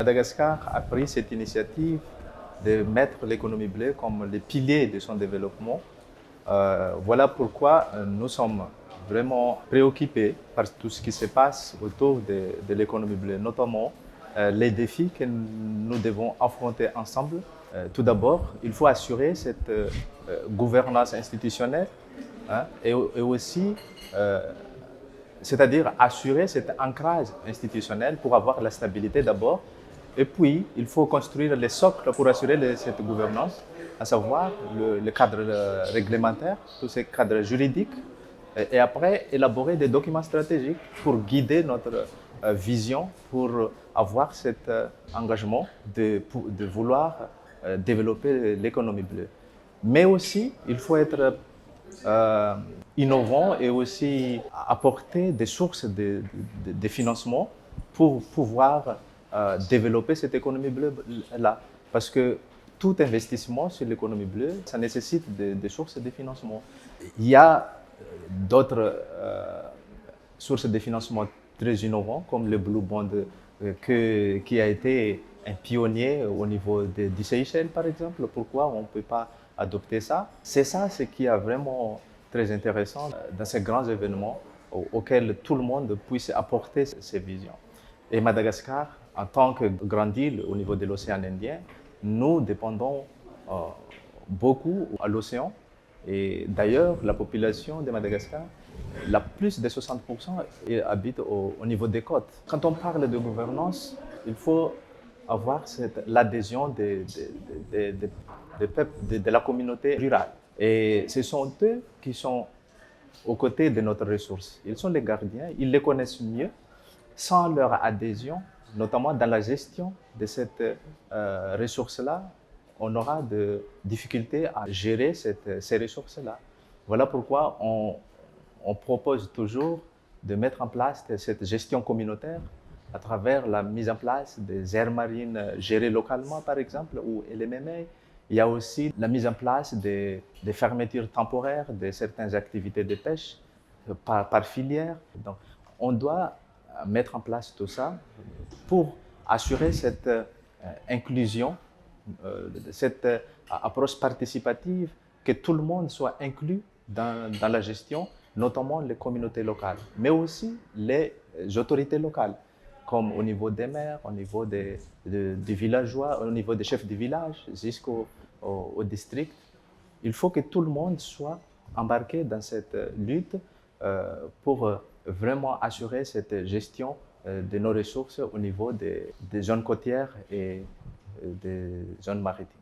Madagascar a pris cette initiative de mettre l'économie bleue comme le pilier de son développement. Voilà pourquoi nous sommes vraiment préoccupés par tout ce qui se passe autour de l'économie bleue, notamment les défis que nous devons affronter ensemble. Tout d'abord, il faut assurer cette gouvernance institutionnelle, hein, et aussi c'est-à-dire assurer cet ancrage institutionnel pour avoir la stabilité d'abord. Et puis, il faut construire les socles pour assurer cette gouvernance, à savoir le cadre réglementaire, tous ces cadres juridiques, et après élaborer des documents stratégiques pour guider notre vision, pour avoir cet engagement de vouloir développer l'économie bleue. Mais aussi, il faut être innovant et aussi apporter des sources de financement pour pouvoir développer cette économie bleue-là. Parce que tout investissement sur l'économie bleue, ça nécessite des sources de financement. Il y a d'autres sources de financement très innovantes, comme le Blue Bond, qui a été un pionnier au niveau des Seychelles, par exemple. Pourquoi on ne peut pas adopter ça? C'est ça ce qui est vraiment très intéressant dans ces grands événements auxquels tout le monde puisse apporter ses visions. Et Madagascar, en tant que grande île au niveau de l'océan Indien, nous dépendons beaucoup à l'océan. Et d'ailleurs, la population de Madagascar, la plus de 60% habite au niveau des côtes. Quand on parle de gouvernance, il faut avoir l'adhésion des peuples, de la communauté rurale. Et ce sont eux qui sont aux côtés de notre ressource. Ils sont les gardiens, ils les connaissent mieux. Sans leur adhésion, notamment dans la gestion de cette ressource-là, on aura de difficultés à gérer ces ressources-là. Voilà pourquoi on propose toujours de mettre en place cette gestion communautaire à travers la mise en place des aires marines gérées localement, par exemple, ou LMMA. Il y a aussi la mise en place des fermetures temporaires de certaines activités de pêche par filière. Donc, on doit mettre en place tout ça pour assurer cette inclusion, cette approche participative, que tout le monde soit inclus dans la gestion, notamment les communautés locales, mais aussi les autorités locales, comme au niveau des maires, au niveau des villageois, au niveau des chefs de village, jusqu'au district. Il faut que tout le monde soit embarqué dans cette lutte pour vraiment assurer cette gestion de nos ressources au niveau des zones côtières et des zones maritimes.